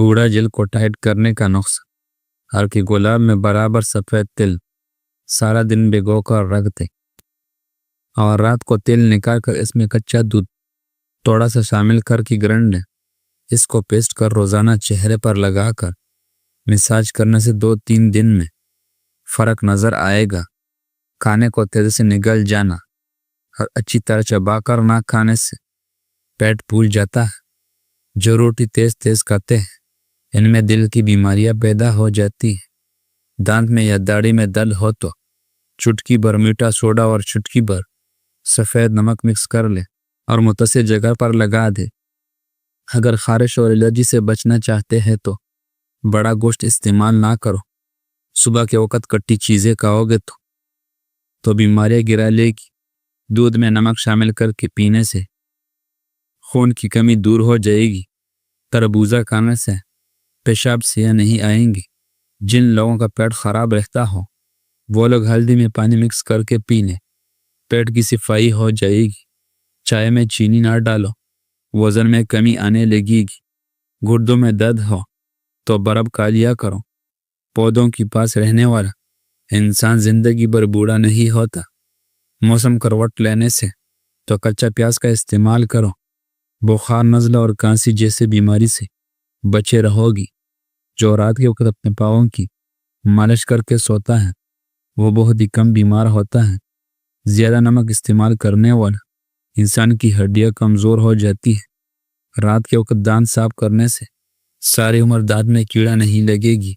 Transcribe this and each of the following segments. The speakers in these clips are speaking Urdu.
بوڑھا جلد کو ٹائٹ کرنے کا نسخہ، ہر کی گلاب میں برابر سفید تل سارا دن بھگو کر رکھ دے اور رات کو تیل نکال کر اس میں کچا دودھ تھوڑا سا شامل کر کے گرینڈ لیں۔ اس کو پیسٹ کر روزانہ چہرے پر لگا کر مساج کرنے سے 2-3 دن میں فرق نظر آئے گا۔ کھانے کو تیزی سے نگل جانا اور اچھی طرح چبا کر نہ کھانے سے پیٹ پھول جاتا ہے۔ جو روٹی تیز تیز کھاتے ہیں ان میں دل کی بیماریاں پیدا ہو جاتی ہیں۔ دانت میں یا داڑھی میں درد ہو تو چٹکی بھر میٹھا سوڈا اور چٹکی بھر سفید نمک مکس کر لے اور متصل جگہ پر لگا دے۔ اگر خارش اور الرجی سے بچنا چاہتے ہیں تو بڑا گوشت استعمال نہ کرو۔ صبح کے وقت کٹی چیزیں کھاؤ گے تو بیماریاں گرا لے گی۔ دودھ میں نمک شامل کر کے پینے سے خون کی کمی دور ہو جائے گی۔ تربوزہ کھانے سے پیشاب سیاہ نہیں آئیں گی۔ جن لوگوں کا پیٹ خراب رہتا ہو وہ لوگ ہلدی میں پانی مکس کر کے پی لیں، پیٹ کی صفائی ہو جائے گی۔ چائے میں چینی نہ ڈالو، وزن میں کمی آنے لگے گی۔ گردوں میں درد ہو تو برف کھا لیا کرو۔ پودوں کے پاس رہنے والا انسان زندگی بھر بوڑھا نہیں ہوتا۔ موسم کروٹ لینے سے تو کچا پیاز کا استعمال کرو۔ بخار، نزلہ اور کھانسی جیسے بیماری سے بچے رہو گی۔ جو رات کے وقت اپنے پاؤں کی مالش کر کے سوتا ہے وہ بہت ہی کم بیمار ہوتا ہے۔ زیادہ نمک استعمال کرنے والا انسان کی ہڈیاں کمزور ہو جاتی ہے۔ رات کے وقت دانت صاف کرنے سے ساری عمر دانت میں کیڑا نہیں لگے گی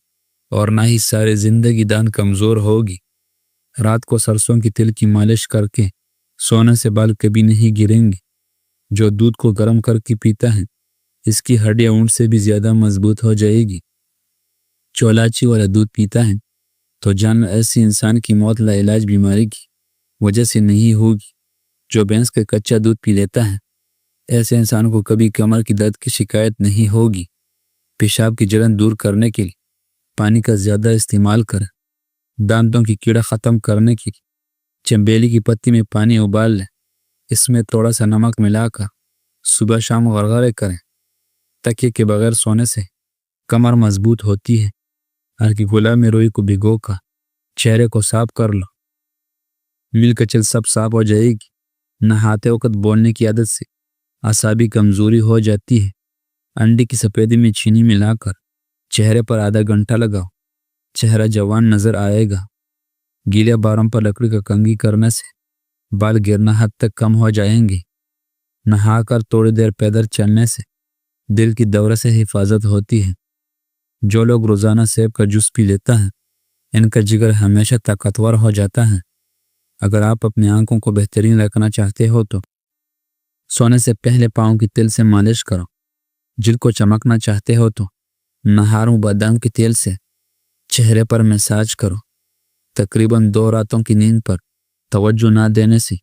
اور نہ ہی سارے زندگی دانت کمزور ہوگی۔ رات کو سرسوں کی تیل کی مالش کر کے سونے سے بال کبھی نہیں گریں گے۔ جو دودھ کو گرم کر کے پیتا ہے اس کی ہڈیاں اونٹ سے بھی زیادہ مضبوط ہو جائے گی۔ جو الائچی والا دودھ پیتا ہے تو جان ایسی انسان کی موت لا علاج بیماری کی وجہ سے نہیں ہوگی۔ جو بھینس کا کچا دودھ پی لیتا ہے ایسے انسان کو کبھی کمر کی درد کی شکایت نہیں ہوگی۔ پیشاب کی جلن دور کرنے کے لیے پانی کا زیادہ استعمال کریں۔ دانتوں کی کیڑا ختم کرنے کے لیے چنبیلی کی پتی میں پانی ابال لیں، اس میں تھوڑا سا نمک ملا کر صبح شام غرغرے کریں۔ تکیے کے بغیر سونے سے کمر مضبوط ہوتی ہے۔ ہلکی گلاب میں روئی کو بھگو کر چہرے کو صاف کر لو، مل کر چل سب صاف ہو جائے گی۔ نہاتے وقت بولنے کی عادت سے اعصابی کمزوری ہو جاتی ہے۔ انڈے کی سفیدی میں چینی ملا کر چہرے پر آدھا گھنٹہ لگاؤ، چہرہ جوان نظر آئے گا۔ گیلے بالوں پر لکڑی کا کنگھی کرنے سے بال گرنا حد تک کم ہو جائیں گے۔ نہا کر تھوڑی دیر پیدل چلنے سے دل کی دورے سے حفاظت ہوتی ہے۔ جو لوگ روزانہ سیب کا جوس پی لیتا ہے ان کا جگر ہمیشہ طاقتور ہو جاتا ہے۔ اگر آپ اپنی آنکھوں کو بہترین رکھنا چاہتے ہو تو سونے سے پہلے پاؤں کی تیل سے مالش کرو۔ جلد کو چمکنا چاہتے ہو تو نہاروں بادام کے تیل سے چہرے پر مساج کرو۔ تقریباً 2 راتوں کی نیند پر توجہ نہ دینے سے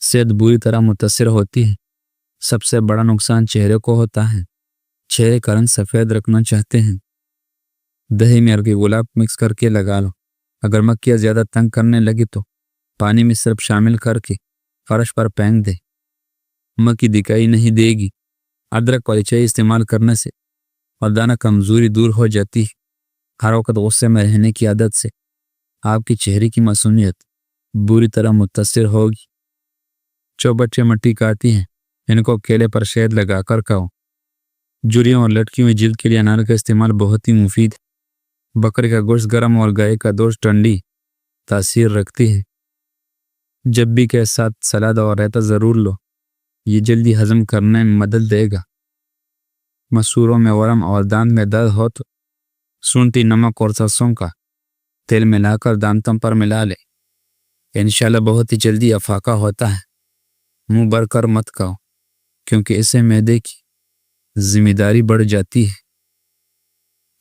صحت بری طرح متاثر ہوتی ہے۔ سب سے بڑا نقصان چہرے کو ہوتا ہے۔ چہرے کا رنگ سفید رکھنا چاہتے ہیں، دہی میں ہلکی گلاب مکس کر کے لگا لو۔ اگر مکھیاں زیادہ تنگ کرنے لگی تو پانی میں صرف شامل کر کے فرش پر پھینک دے، مکھی دکھائی نہیں دے گی۔ ادرک والی چائے استعمال کرنے سے مردانہ کمزوری دور ہو جاتی ہے۔ ہر وقت غصے میں رہنے کی عادت سے آپ کی چہرے کی معصومیت بری طرح متاثر ہوگی۔ جو بچے مٹی کھاتی ہیں ان کو کیلے پر شہد لگا کر کھاؤ۔ جھریوں اور لٹکیوں میں جلد کے لیے انار کا استعمال بہت ہی مفید ہے۔ بکری کا گوشت گرم اور گائے کا گوشت ٹھنڈی تاثیر رکھتی ہے۔ جب بھی کے ساتھ سلاد اور رائتا ضرور لو، یہ جلدی ہضم کرنے میں مدد دے گا۔ مسوروں میں ورم اور دانت میں درد ہو تو سونٹی، نمک اور سرسوں کا تیل ملا کر دانتوں پر ملا لے، انشاءاللہ بہت ہی جلدی افاقہ ہوتا ہے۔ منہ بھر کر مت کھاؤ کیونکہ اسے معدے کی ذمہ داری بڑھ جاتی ہے۔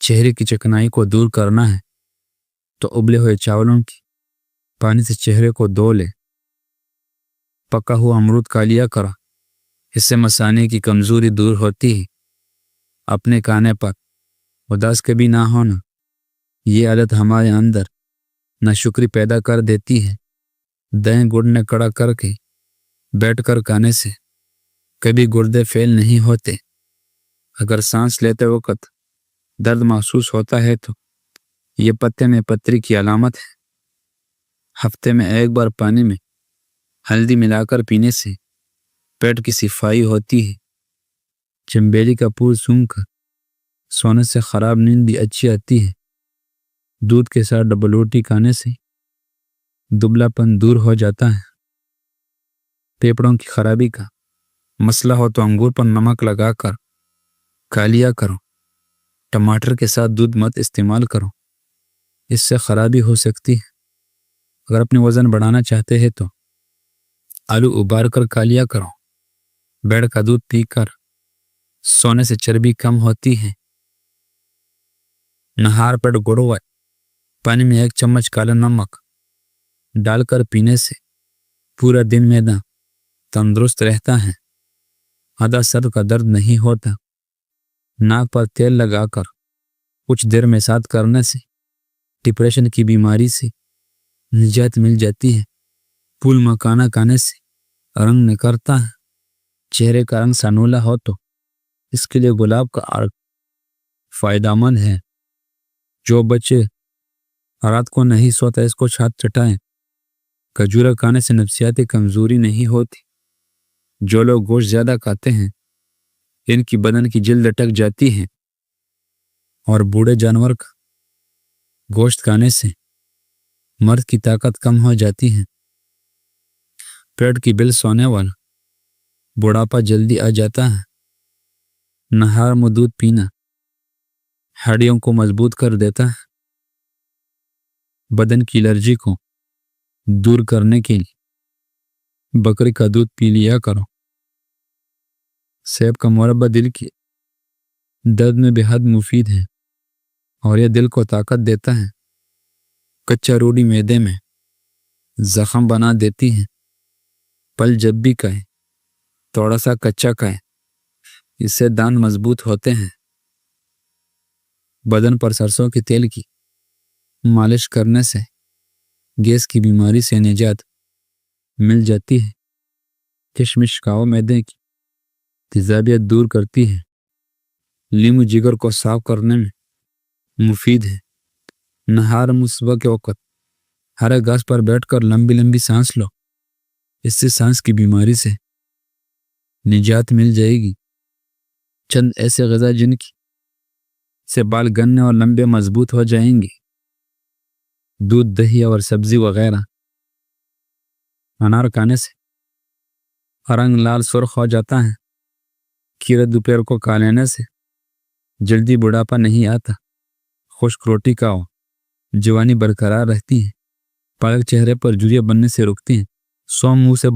چہرے کی چکنائی کو دور کرنا ہے تو ابلے ہوئے چاولوں کی پانی سے چہرے کو دھو لے۔ پکا ہوا امرود کھا لیا کرو، اس سے مثانے کی کمزوری دور ہوتی ہے۔ اپنے کھانے پر اداس کبھی نہ ہونا، یہ عادت ہمارے اندر ناشکری پیدا کر دیتی ہے۔ دہیں گڑنے کڑا کر کے بیٹھ کر کھانے سے کبھی گردے فیل نہیں ہوتے۔ اگر سانس لیتے وقت درد محسوس ہوتا ہے تو یہ پتے میں پتری کی علامت ہے۔ ہفتے میں ایک بار پانی میں ہلدی ملا کر پینے سے پیٹ کی صفائی ہوتی ہے۔ چنبیلی کا پھول سونگھ کر سونے سے خراب نیند بھی اچھی آتی ہے۔ دودھ کے ساتھ ڈبل روٹی کھانے سے دبلا پن دور ہو جاتا ہے۔ پھیپھڑوں کی خرابی کا مسئلہ ہو تو انگور پر نمک لگا کر کھا لیا کرو۔ ٹماٹر کے ساتھ دودھ مت استعمال کرو، اس سے خرابی ہو سکتی ہے۔ اگر اپنے وزن بڑھانا چاہتے ہیں تو آلو ابال کر کھا لیا کرو۔ بیڑ کا دودھ پی کر سونے سے چربی کم ہوتی ہے۔ نہار پیٹ گڑوائے پانی میں 1 چمچ کالا نمک ڈال کر پینے سے پورا دن معدہ تندرست رہتا ہے۔ آدھا سر کا درد نہیں ہوتا۔ ناک پر تیل لگا کر کچھ دیر مساج کرنے سے ڈپریشن کی بیماری سے نجات مل جاتی ہے۔ پھول مکھانا کھانے سے رنگ نکھرتا ہے۔ چہرے کا رنگ سنولا ہو تو اس کے لیے گلاب کا عرق فائدہ مند ہے۔ جو بچے رات کو نہیں سوتا اس کو چھات چٹائیں۔ کھجورا کھانے سے نفسیاتی کمزوری نہیں ہوتی۔ جو لوگ گوشت زیادہ کھاتے ہیں ان کی بدن کی جلد لٹک جاتی ہے، اور بوڑھے جانور کا گوشت کھانے سے مرد کی طاقت کم ہو جاتی ہے۔ پیٹ کی بل سونے والا بڑھاپا جلدی آ جاتا ہے۔ نہار میں دودھ پینا ہڈیوں کو مضبوط کر دیتا ہے۔ بدن کی الرجی کو دور کرنے کے لیے بکری کا دودھ پی لیا کرو۔ سیب کا مربا دل کی درد میں بے حد مفید ہے اور یہ دل کو طاقت دیتا ہے۔ کچا روٹی معدے میں زخم بنا دیتی ہے۔ پھل جب بھی کھائیں تھوڑا سا کچا کھائیں، اس سے دانت مضبوط ہوتے ہیں۔ بدن پر سرسوں کے تیل کی مالش کرنے سے گیس کی بیماری سے نجات مل جاتی ہے۔ کشمش کھاؤ، معدے کی تیزابیت دور کرتی ہے۔ لیمو جگر کو صاف کرنے میں مفید ہے۔ نہار میں صبح کے وقت ہرے گھاس پر بیٹھ کر لمبی لمبی سانس لو، اس سے سانس کی بیماری سے نجات مل جائے گی۔ چند ایسے غذا جن کی سے بال گھنے اور لمبے مضبوط ہو جائیں گے: دودھ، دہی اور سبزی وغیرہ۔ انار کھانے سے رنگ لال سرخ ہو جاتا ہے۔ کھیرے دوپہر کو کھا لینے سے جلدی بڑھاپا نہیں آتا۔ خشک روٹی کھاؤ، جوانی برقرار رہتی ہے۔ پالک چہرے پر جھریاں بننے سے روکتی ہیں۔ سونف منہ سے